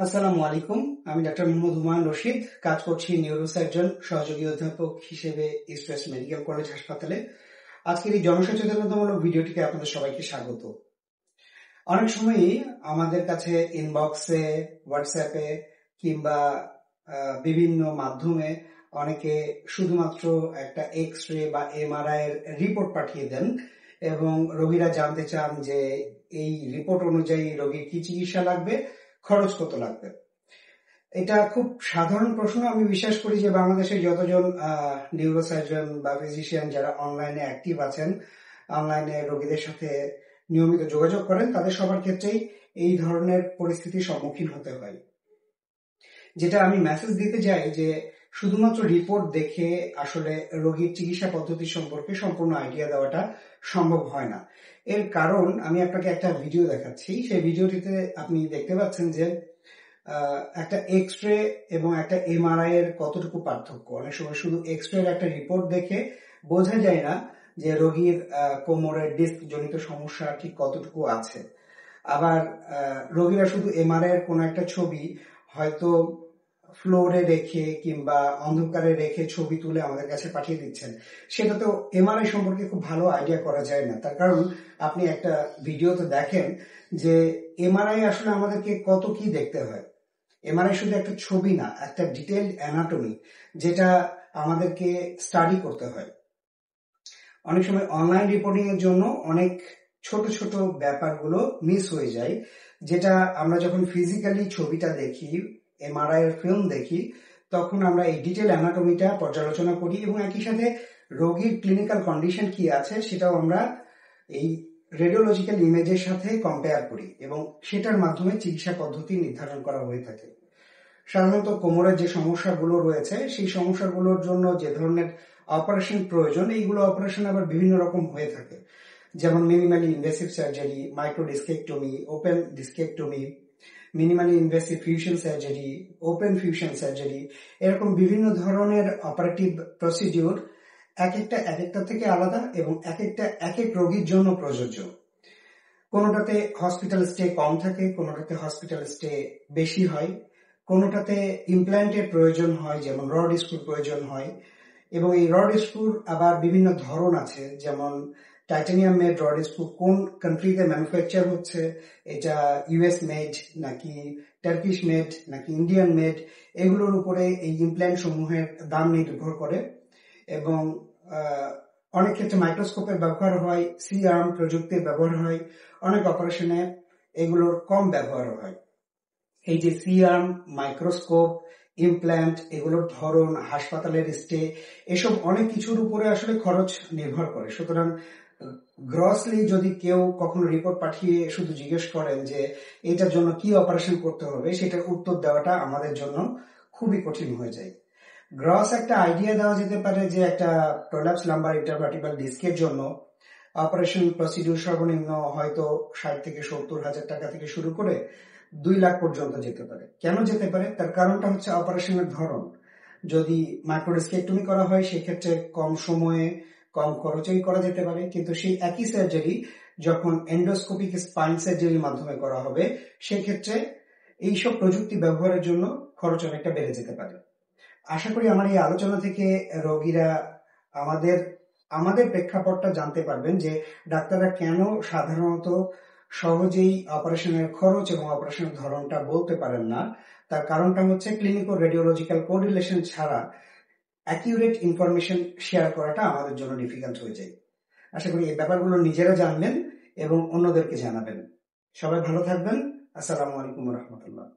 আসসালামু আলাইকুম। আমি ডাক্তার মোহাম্মদ হুমায়ুন রশিদ, কাজ করছি নিউরোসার্জন সহযোগী অধ্যাপক হিসেবে ইস্ট ওয়েস্ট মেডিকেল কলেজ হাসপাতালে। আজকের এই জনসচেতনতামূলক ভিডিওটিতে আপনাদের সবাইকে স্বাগত। অনেক সময়ই আমাদের কাছে ইনবক্সে, হোয়াটসঅ্যাপে কিংবা বিভিন্ন মাধ্যমে অনেকে শুধুমাত্র একটা এক্স রে বা এমআরআই এর রিপোর্ট পাঠিয়ে দেন এবং রোগীরা জানতে চান যে এই রিপোর্ট অনুযায়ী রোগীর কি চিকিৎসা লাগবে, খরচ কত লাগবে। এটা খুব সাধারণ প্রশ্ন। আমি বিশ্বাস করি যে বাংলাদেশের যতজন নিউরোসার্জন বা ফিজিশিয়ান যারা অনলাইনে অ্যাক্টিভ আছেন, অনলাইনে রোগীদের সাথে নিয়মিত যোগাযোগ করেন, তাদের সবার ক্ষেত্রেই এই ধরনের পরিস্থিতির সম্মুখীন হতে হয়। যেটা আমি মেসেজ দিতে চাই যে শুধুমাত্র রিপোর্ট দেখে আসলে রোগীর চিকিৎসা পদ্ধতি সম্পর্কে সম্পূর্ণ আইডিয়া দেওয়াটা সম্ভব হয় না। এর কারণ আমি আপনাকে একটা ভিডিও দেখাচ্ছি। সেই ভিডিওটিতে আপনি দেখতে পাচ্ছেন যে একটা এক্স রে এবং একটা এমআরআই এর কতটুকু পার্থক্য। অনেক সময় শুধু এক্স রে এর একটা রিপোর্ট দেখে বোঝা যায় না যে রোগীর কোমরের ডিস্ক জনিত সমস্যা ঠিক কতটুকু আছে। আবার রোগীরা শুধু এমআরআই এর কোনো একটা ছবি হয়তো ফ্লোরে রেখে কিংবা অন্ধকারে রেখে ছবি তুলে আমাদের কাছে পাঠিয়ে দিচ্ছেন। সেটা তো এমআরআই সম্পর্কে খুব ভালো আইডিয়া করা যায় না। তার কারণ আপনি একটা ভিডিওতে দেখেন যে এমআরআই আসলে আমাদেরকে কত কি দেখতে হয়। এমআরআই শুধু একটা ছবি না, একটা ডিটেইলড অ্যানাটমি যেটা আমাদেরকে স্টাডি করতে হয়। অনেক সময় অনলাইন রিপোর্টিং এর জন্য অনেক ছোট ছোট ব্যাপারগুলো মিস হয়ে যায়, যেটা আমরা যখন ফিজিক্যালি ছবিটা দেখি, এমআরআই এর ফিল্ম দেখি, তখন আমরা এই ডিটেইল অ্যানাটমিটা পর্যালোচনা করি এবং একই সাথে রোগীর ক্লিনিক্যাল কন্ডিশন কি আছে সেটাও আমরা এই রেডিওলজিক্যাল ইমেজের সাথে কম্পেয়ার করি এবং সেটার মাধ্যমে চিকিৎসা পদ্ধতি নির্ধারণ করা হয়ে থাকে। সাধারণত কোমরের যে সমস্যাগুলো রয়েছে সেই সমস্যাগুলোর জন্য যে ধরনের অপারেশন প্রয়োজন, এইগুলো অপারেশন আবার বিভিন্ন রকম হয়ে থাকে। যেমন minimally invasive surgery, micro discectomy, open discectomy, minimally invasive fusion surgery, open fusion surgery, এরকম বিভিন্ন ধরনের অপারেটিভ প্রসিডিউর এক একটা থেকে আলাদা এবং এক এক রোগীর জন্য প্রযোজ্য। কোনোটাতে হসপিটাল স্টে কম থাকে, কোনোটাতে হসপিটাল স্টে বেশি হয়, কোনোটাতে ইমপ্ল্যান্টের প্রয়োজন হয়, যেমন রড স্ক্রুর প্রয়োজন হয়। এবং এই রড স্ক্রুর আবার বিভিন্ন ধরন আছে, যেমন টাইটানিয়াম মেড রড স্ক্রু কোন কান্ট্রিতে ম্যানুফ্যাকচার হচ্ছে, এটা ইউএস মেড নাকি টার্কিশ মেড নাকি ইন্ডিয়ান মেড, এগুলোর উপরে এই ইমপ্ল্যান্ট সমূহের দাম নির্ভর করে। এবং অনেক ক্ষেত্রে মাইক্রোস্কোপের ব্যবহার হয়, সি আর্ম প্রযুক্তির ব্যবহার হয়, অনেক অপারেশনে এগুলোর কম ব্যবহার হয়। এই যে সি আর্ম, মাইক্রোস্কোপ, ইমপ্ল্যান্ট, এগুলোর ধরন, হাসপাতালের স্টে, এসব অনেক কিছুর উপরে আসলে খরচ নির্ভর করে। সুতরাং গ্রসলি যদি কেউ কখনো রিপোর্ট পাঠিয়ে শুধু জিজ্ঞেস করেন যে এটার জন্য কি অপারেশন করতে হবে, সেটার উত্তর দেওয়াটা আমাদের জন্য খুবই কঠিন হয়ে যায়। গ্রস একটা আইডিয়া দেওয়া যেতে পারে যে একটা প্রোল্যাপস লাম্বার ইন্টারভার্টিব্রাল ডিস্কের জন্য অপারেশন প্রসিডিউর সর্বনিম্ন হয়তো 60 থেকে 70 হাজার টাকা থেকে শুরু করে 2 লাখ পর্যন্ত যেতে পারে। কেন যেতে পারে? তার কারণটা হচ্ছে অপারেশনের ধরন। যদি মাইক্রোডিস্কেক্টমি করা হয় সেক্ষেত্রে কম সময়ে কম খরচেই করা যেতে পারে, কিন্তু সেই একই সার্জারি যখন এন্ডোস্কোপিক স্পাইন সার্জারির মাধ্যমে করা হবে সেক্ষেত্রে এইসব প্রযুক্তি ব্যবহারের জন্য খরচ অনেকটা বেড়ে যেতে পারে। আশা করি আমার এই আলোচনা থেকে রোগীরা আমাদের প্রেক্ষাপটটা জানতে পারবেন যে ডাক্তাররা কেন সাধারণত সহজেই অপারেশনের খরচ এবং অপারেশনের ধরনটা বলতে পারেন না। তার কারণটা হচ্ছে ক্লিনিক্যাল রেডিওলজিক্যাল কোরিলেশন ছাড়া অ্যাকিউরেট ইনফরমেশন শেয়ার করাটা আমাদের জন্য ডিফিকাল্ট হয়ে যায়। আশা করি এই ব্যাপারগুলো নিজেরা জানবেন এবং অন্যদেরকে জানাবেন। সবাই ভালো থাকবেন। আসসালামু আলাইকুম ওয়া রাহমাতুল্লাহ।